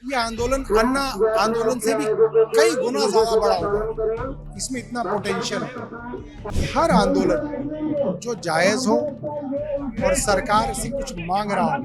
ये आंदोलन अन्ना आंदोलन से भी कई गुना ज्यादा बड़ा होगा। इसमें इतना पोटेंशियल है। हर आंदोलन जो जायज हो और सरकार से कुछ मांग रहा हो,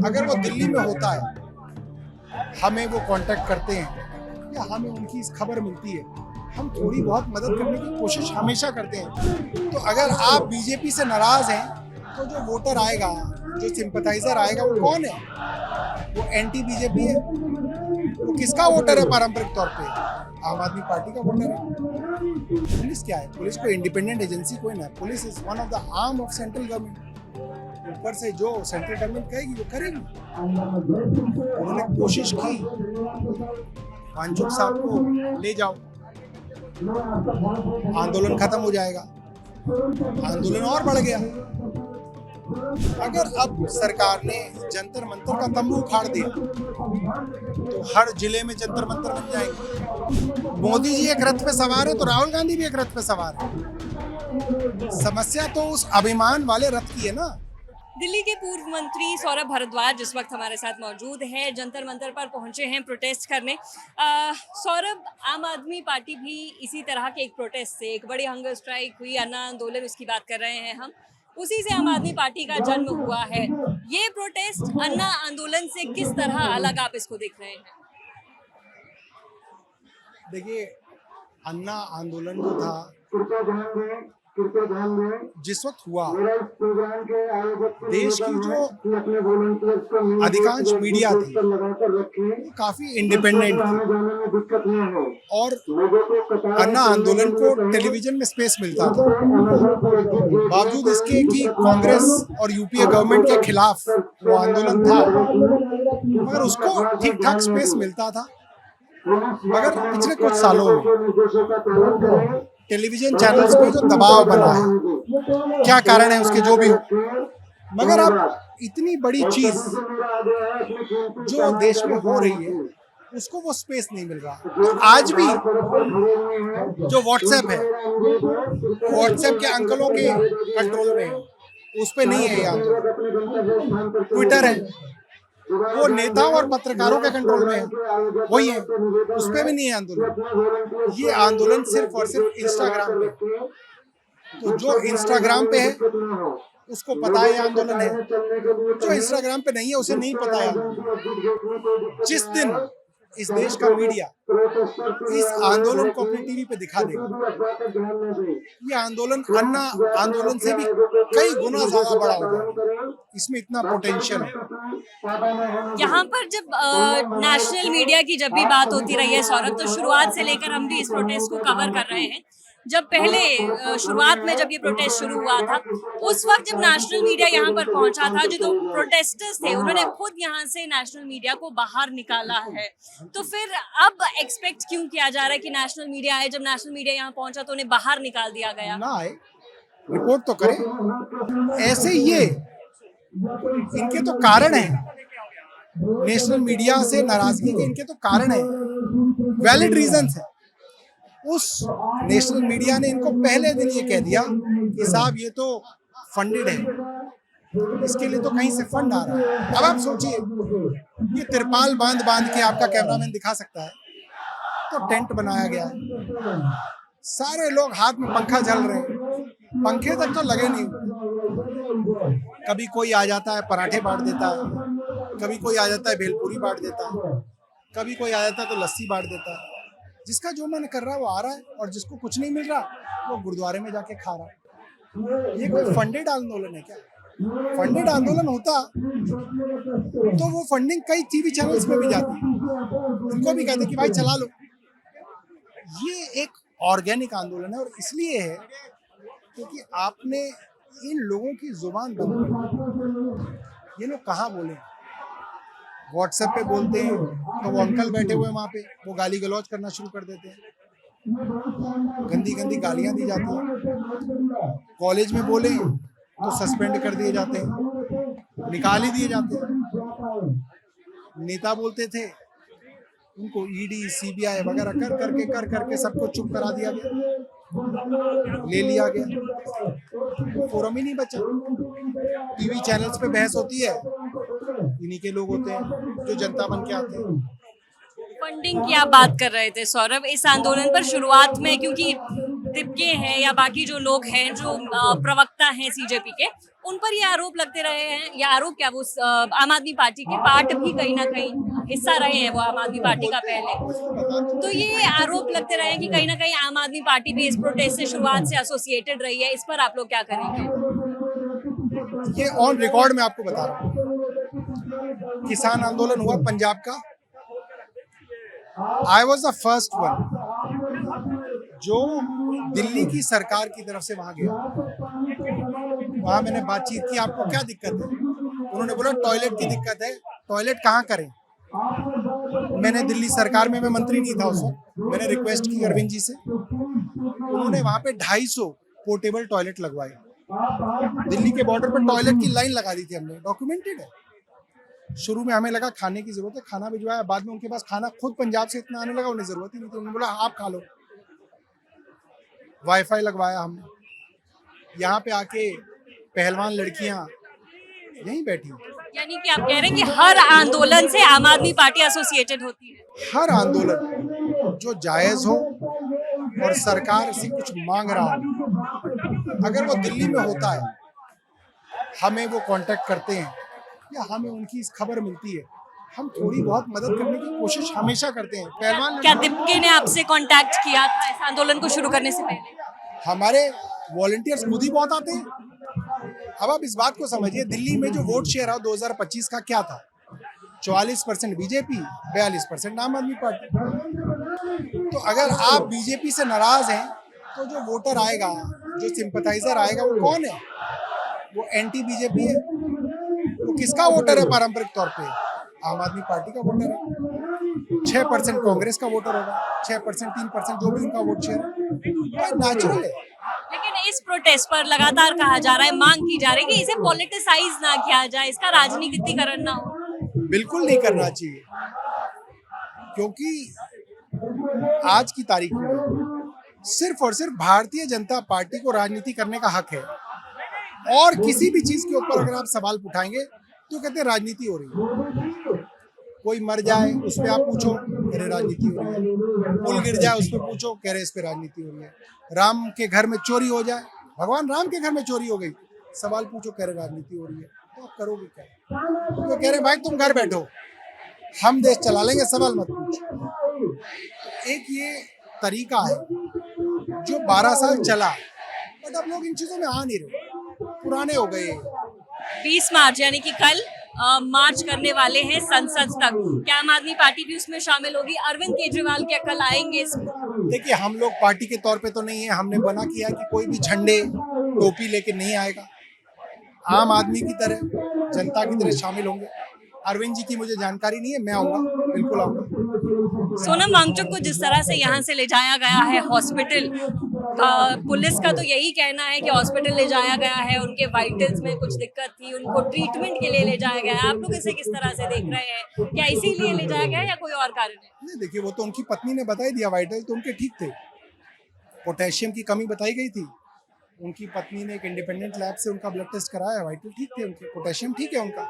अगर वो दिल्ली में होता है, हमें वो कांटेक्ट करते हैं या हमें उनकी इस खबर मिलती है, हम थोड़ी बहुत मदद करने की कोशिश हमेशा करते हैं। तो अगर आप बीजेपी से नाराज हैं, तो जो वोटर आएगा, जो सिंपैथाइजर आएगा, वो कौन है? वो एंटी बीजेपी है। वो किसका वोटर है? पारंपरिक तौर पे आम आदमी पार्टी का वोटर है। पुलिस क्या है? पुलिस कोई इंडिपेंडेंट एजेंसी कोई ना है। Police is one of the arm of central government. ऊपर से जो सेंट्रल गवर्नमेंट कहेगी वो करेगी। उन्होंने कोशिश की, वांचुक साहब को ले जाओ, आंदोलन खत्म हो जाएगा। आंदोलन और बढ़ गया। अगर अब सरकार ने जंतर मंतर का तंबू उखाड़ दिया, तो हर जिले में जंतर मंतर बन जाएंगे। मोदी जी एक रथ पे सवार है, तो राहुल गांधी भी एक रथ पे सवार है। समस्या तो उस अभिमान वाले रथ की है ना। दिल्ली के पूर्व मंत्री सौरभ भारद्वाज इस वक्त हमारे साथ मौजूद हैं, जंतर मंतर पर पहुंचे हैं प्रोटेस्ट करने। सौरभ, आम आदमी पार्टी भी इसी तरह के एक प्रोटेस्ट से, एक बड़ी हंगर स्ट्राइक हुई, अन्ना आंदोलन, उसकी बात कर रहे हैं हम, उसी से आम आदमी पार्टी का जन्म हुआ है। ये प्रोटेस्ट अन्ना आंदोलन से किस तरह अलग आप इसको देख रहे हैं? देखिए, अन्ना आंदोलन जो था, जिस वक्त हुआ, देश की जो अधिकांश मीडिया थी वो काफी इंडिपेंडेंट थी और अन्ना आंदोलन को टेलीविजन में स्पेस मिलता था। बावजूद इसके कि कांग्रेस और यूपीए गवर्नमेंट के खिलाफ वो आंदोलन था, मगर उसको ठीक ठाक स्पेस मिलता था। मगर पिछले कुछ सालों में टेलीविजन चैनल्स पे जो दबाव बना है, क्या कारण है उसके, जो भी हो, मगर अब इतनी बड़ी चीज जो देश में हो रही है, उसको वो स्पेस नहीं मिल रहा। तो आज भी जो व्हाट्सएप है, व्हाट्सएप के अंकलों के कंट्रोल में है, उस पे नहीं है ये आंदोलन। ट्विटर है, वो नेताओं और पत्रकारों के कंट्रोल में है, वही है, उस पे भी नहीं है आंदोलन। ये आंदोलन सिर्फ और सिर्फ इंस्टाग्राम पे। तो जो इंस्टाग्राम पे है उसको पता है आंदोलन है, जो इंस्टाग्राम पे नहीं है उसे नहीं पता है। जिस दिन इस देश का मीडिया इस आंदोलन को अपनी टीवी पे दिखा देगा, ये आंदोलन अन्ना आंदोलन से भी कई गुना ज्यादा बड़ा होगा। इसमें इतना पोटेंशियल है। यहाँ पर जब नेशनल मीडिया की जब भी बात होती रही है सौरभ, तो शुरुआत से लेकर हम भी इस प्रोटेस्ट को कवर कर रहे हैं। जब पहले शुरुआत में जब ये प्रोटेस्ट शुरू हुआ था, उस वक्त जब नेशनल मीडिया यहाँ पर पहुंचा था, जो प्रोटेस्टर्स थे उन्होंने खुद यहाँ से नेशनल मीडिया को बाहर निकाला है। तो फिर अब एक्सपेक्ट क्यों किया जा रहा है कि नेशनल मीडिया आए? जब नेशनल मीडिया यहाँ पहुंचा तो उन्हें बाहर निकाल दिया गया। ना आए, रिपोर्ट तो करें। ऐसे ये इनके तो कारण है, नेशनल मीडिया से नाराजगी के इनके तो कारण है, वैलिड रीजंस है। उस नेशनल मीडिया ने इनको पहले दिन ये कह दिया कि साहब ये तो फंडेड है, इसके लिए तो कहीं से फंड आ रहा है। अब आप सोचिए, ये तिरपाल बांध बांध के आपका कैमरामैन दिखा सकता है, तो टेंट बनाया गया है, सारे लोग हाथ में पंखा झल रहे हैं, पंखे तक तो लगे नहीं। कभी कोई आ जाता है पराठे बांट देता है, कभी कोई आ जाता है भेलपूरी बांट देता है, कभी कोई आ जाता है तो लस्सी बांट देता है। जिसका जो मन कर रहा है वो आ रहा है, और जिसको कुछ नहीं मिल रहा वो गुरुद्वारे में जाके खा रहा है। ये कोई फंडेड आंदोलन है क्या? फंडेड आंदोलन होता तो वो फंडिंग कई टीवी चैनल्स में भी जाती, उनको भी कहते कि भाई चला लो। ये एक ऑर्गेनिक आंदोलन है, और इसलिए है क्योंकि आपने इन लोगों की जुबान बंद कर। ये लोग कहाँ बोले? व्हाट्सएप पे बोलते हैं तो वो अंकल बैठे हुए वहाँ पे, वो गाली गलौज करना शुरू कर देते हैं, गंदी गंदी गालियाँ दी जाती हैं। कॉलेज में बोले तो सस्पेंड कर दिए जाते हैं, निकाल ही दिए जाते हैं। नेता बोलते थे, उनको ईडी सीबीआई वगैरह कर करके सबको चुप करा दिया गया, ले लिया गया, फोरम ही नहीं बचा। टीवी चैनल्स पे बहस होती है इन्हीं के लोग होते हैं जो जनता बन के आते हैं। फंडिंग की आप बात कर रहे थे सौरभ, इस आंदोलन पर शुरुआत में क्योंकि तिबके हैं या बाकी जो लोग हैं जो प्रवक्ता हैं सीजेपी के, उन पर ये आरोप लगते रहे हैं, या आरोप क्या, वो आम आदमी पार्टी के पार्ट भी कहीं ना कहीं हिस्सा रहे हैं वो आम आदमी पार्टी का पहले, तो ये आरोप लगते रहे हैं कि कहीं ना कहीं आम आदमी पार्टी भी इस प्रोटेस्ट से शुरुआत से एसोसिएटेड रही है। इस पर आप लोग क्या करेंगे? ये ऑन रिकॉर्ड मैं आपको बता रहा हूँ। किसान आंदोलन हुआ पंजाब का, I was the first one जो दिल्ली की सरकार की तरफ से वहां गया। वहां मैंने बातचीत की, आपको क्या दिक्कत है? उन्होंने बोला टॉयलेट की दिक्कत है। टॉयलेट कहाँ करें? मैंने दिल्ली सरकार में, मैं मंत्री नहीं था उस वक्त, मैंने रिक्वेस्ट की अरविंद जी से। उन्होंने वहां पे 250 पोर्टेबल टॉयलेट लगवाए। दिल्ली के बॉर्डर पर टॉयलेट की लाइन लगा दी थी हमने, डॉक्यूमेंटेड है। शुरू में हमें लगा खाने की जरूरत है, खाना भिजवाया, बाद में उनके पास खाना खुद पंजाब से इतना आने लगा, उन्हें जरूरत ही नहीं थी। उन्होंने बोला आप खा लो। वाईफाई लगवाया हमने। यहाँ पे आके पहलवान लड़कियां यहीं बैठी। यानी कि आप कह रहे हैं कि हर आंदोलन से आम आदमी पार्टी एसोसिएटेड होती है? हर आंदोलन जो जायज हो और सरकार से कुछ मांग रहा हो, अगर वो दिल्ली में होता है, हमें वो कांटेक्ट करते हैं या हमें उनकी इस खबर मिलती है, हम थोड़ी बहुत मदद करने की कोशिश हमेशा करते हैं। पहलवान क्या तिबके ने आपसे कांटेक्ट किया था इस आंदोलन को शुरू करने से पहले? हमारे वॉलंटियर्स खुद ही बहुत आते हैं। अब आप इस बात को समझिए, दिल्ली में जो वोट शेयर है 2025 का क्या था? 44% बीजेपी, 42% आम आदमी पार्टी। तो अगर आप बीजेपी से नाराज हैं तो जो वोटर आएगा, जो सिंपथाइजर आएगा, वो कौन है? वो एंटी बीजेपी है। वो किसका वोटर है? पारंपरिक तौर पे आम आदमी पार्टी का वोटर है। 6% कांग्रेस का वोटर होगा, 6%, 3% जो भी उनका वोट शेयर है, नेचुरल है। लेकिन इस प्रोटेस्ट पर लगातार कहा जा रहा है, मांग की जा रही है कि इसे पॉलिटिसाइज ना किया जाए, इसका राजनीतिकरण ना हो। बिल्कुल नहीं करना चाहिए, क्योंकि आज की तारीख में सिर्फ और सिर्फ भारतीय जनता पार्टी को राजनीति करने का हक है। और किसी भी चीज के ऊपर अगर आप सवाल उठाएंगे तो कहते हैं राजनीति हो रही है। कोई मर जाए उस पर आप पूछो, कह रहे राजनीति हो रही है। पुल गिर जाए उस पर पूछो, कह रहे इस पे राजनीति हो रही है। राम के घर में चोरी हो जाए, भगवान राम के घर में चोरी हो गई, सवाल पूछो, कह रहे राजनीति हो रही है। तो आप करोगे क्या? तो कह रहे भाई तुम घर बैठो, हम देश चला लेंगे, सवाल मत पूछो। एक ये तरीका है जो 12 साल चला, बट अब लोग इन चीजों में आ नहीं रहे, पुराने हो गए। 20 मार्च यानी कि कल मार्च करने वाले हैं संसद तक, क्या आम आदमी पार्टी भी उसमें शामिल होगी? अरविंद केजरीवाल क्या कल आएंगे इसमें? देखिए, हम लोग पार्टी के तौर पे तो नहीं है, हमने बना किया कि कोई भी झंडे टोपी लेके नहीं आएगा। आम आदमी की तरह, जनता की तरह शामिल होंगे। अरविंद जी की मुझे जानकारी नहीं है, मैं आऊंगा, बिल्कुल आऊंगा। सोनम वांगचुक को जिस तरह से यहाँ से ले जाया गया है हॉस्पिटल, पुलिस का तो यही कहना है कि हॉस्पिटल ले जाया गया है, उनके वाइटल्स में कुछ दिक्कत थी, उनको ट्रीटमेंट के लिए ले जाया गया है। आप लोग इसे किस तरह से देख रहे हैं? क्या इसीलिए ले जाया गया है या कोई और कारण है? नहीं, देखिए, वो तो उनकी पत्नी ने बता ही दिया, वाइटल तो उनके ठीक थे। पोटेशियम की कमी बताई गई थी, उनकी पत्नी ने एक इंडिपेंडेंट लैब से उनका ब्लड टेस्ट कराया, वाइटल ठीक थे उनके, पोटेशियम ठीक है उनका।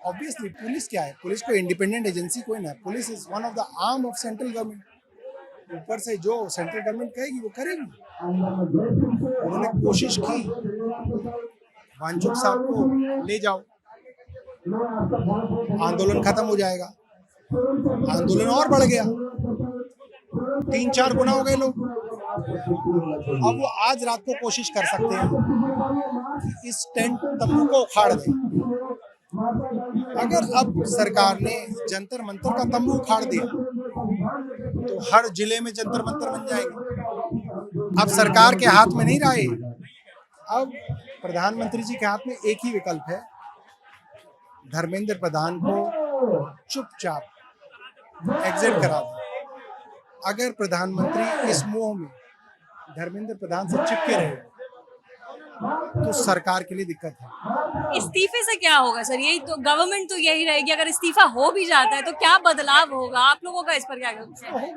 ऑब्वियसली पुलिस क्या है? पुलिस कोई इंडिपेंडेंट एजेंसी कोई ना है। Police is one of the arm of central government. ऊपर से जो सेंट्रल गवर्नमेंट कहेगी वो करेगी। उन्होंने कोशिश की, वांगचुक साहब को ले जाओ, आंदोलन खत्म हो जाएगा। आंदोलन और बढ़ गया, 3-4 गुना हो गए लोग। अब वो आज रात को कोशिश कर सकते हैं कि इस टेंट तंबू को उखाड़ दें। अगर अब सरकार ने जंतर मंतर का तंबू उखाड़ दिया तो हर जिले में जंतर मंतर बन जाएंगे। अब सरकार के हाथ में नहीं रहे, अब प्रधानमंत्री जी के हाथ में एक ही विकल्प है, धर्मेंद्र प्रधान को चुपचाप एग्जिट करा दो। अगर प्रधानमंत्री इस मोह में धर्मेंद्र प्रधान से चिपके रहे तो सरकार के लिए दिक्कत है। इस्तीफे से क्या होगा सर? यही तो गवर्नमेंट तो यही रहेगी। अगर इस्तीफा हो भी जाता है तो क्या बदलाव होगा? आप लोगों का इस पर क्या कहना है?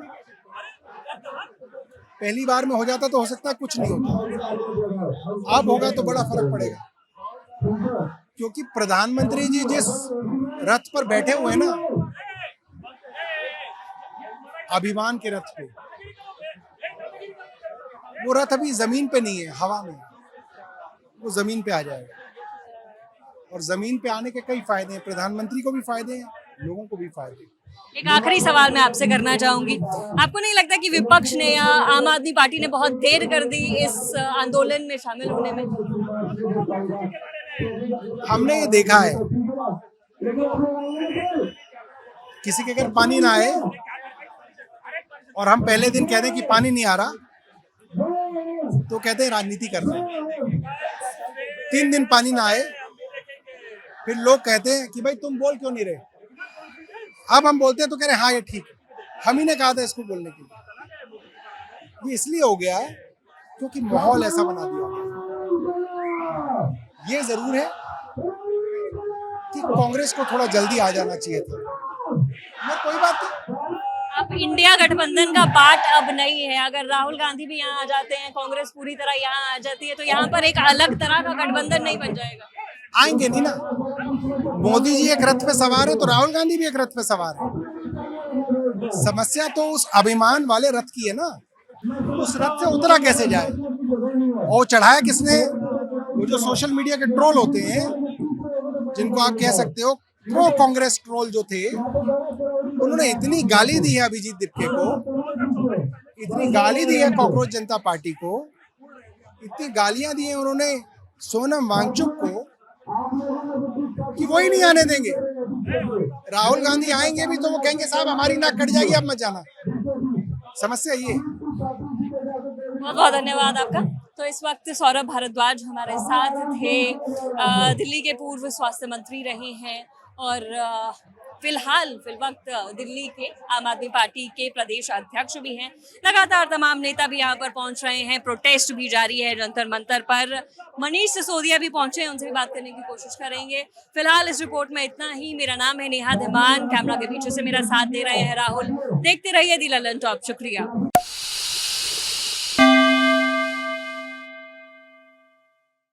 पहली बार में हो जाता तो हो सकता है कुछ नहीं होता, अब होगा तो बड़ा फर्क पड़ेगा। क्योंकि प्रधानमंत्री जी जिस रथ पर बैठे हुए हैं ना, अभिमान के रथ पे, वो रथ अभी जमीन पे नहीं है, हवा में है। वो जमीन पे आ जाएगा, और जमीन पे आने के कई फायदे हैं। प्रधानमंत्री को भी फायदे हैं, लोगों को भी फायदे हैं। एक आखिरी सवाल मैं आपसे करना चाहूंगी, आपको नहीं लगता कि विपक्ष ने या आम आदमी पार्टी ने बहुत देर कर दी इस आंदोलन में शामिल होने में? हमने ये देखा है, किसी के घर पानी ना आए और हम पहले दिन कह दें कि पानी नहीं आ रहा, तो कहते हैं राजनीति कर रहे हैं। 3 दिन पानी ना आए, फिर लोग कहते हैं कि भाई तुम बोल क्यों नहीं रहे। अब हम बोलते हैं तो कह रहे हैं हाँ ये ठीक है, हम ही ने कहा था इसको बोलने के लिए। ये इसलिए हो गया है क्योंकि माहौल ऐसा बना दिया गया। ये जरूर है कि कांग्रेस को थोड़ा जल्दी आ जाना चाहिए था, मगर कोई बात नहीं। अब इंडिया गठबंधन का पार्ट अब नहीं है। अगर राहुल गांधी भी यहाँ आ जाते हैं, कांग्रेस पूरी तरह यहाँ आ जाती है, तो यहाँ पर एक अलग तरह का गठबंधन नहीं बन जाएगा? आएंगे नहीं ना। मोदी जी एक रथ पे सवार है तो राहुल गांधी भी एक रथ पे सवार है। समस्या तो उस अभिमान वाले रथ की है ना, उस रथ से उतरा कैसे जाए। और चढ़ाया किसने? वो जो सोशल मीडिया के ट्रोल होते हैं, जिनको आप कह सकते हो प्रो कांग्रेस ट्रोल जो थे, उन्होंने इतनी गाली दी है अभिजीत दिपके को, इतनी गाली दी है कॉकरोच जनता पार्टी को, इतनी गालियां दी है उन्होंने सोनम वांगचुक को कि वो ही नहीं आने देंगे। राहुल गांधी आएंगे भी तो वो कहेंगे साहब हमारी नाक कट जाएगी, अब मत जाना। समस्या ये। बहुत बहुत धन्यवाद आपका। तो इस वक्त सौरभ भारद्वाज हमारे साथ थे, दिल्ली के पूर्व स्वास्थ्य मंत्री रहे हैं और फिलहाल वक्त दिल्ली के आम आदमी पार्टी के प्रदेश अध्यक्ष भी हैं। लगातार तमाम नेता भी यहाँ पर पहुँच रहे हैं, प्रोटेस्ट भी जारी है जंतर मंतर पर। मनीष सिसोदिया भी पहुंचे हैं, उनसे भी बात करने की कोशिश करेंगे। फिलहाल इस रिपोर्ट में इतना ही। मेरा नाम है नेहा धीमान, कैमरा के पीछे से मेरा साथ दे रहे हैं राहुल। देखते रहिए दी ललन टॉप। शुक्रिया।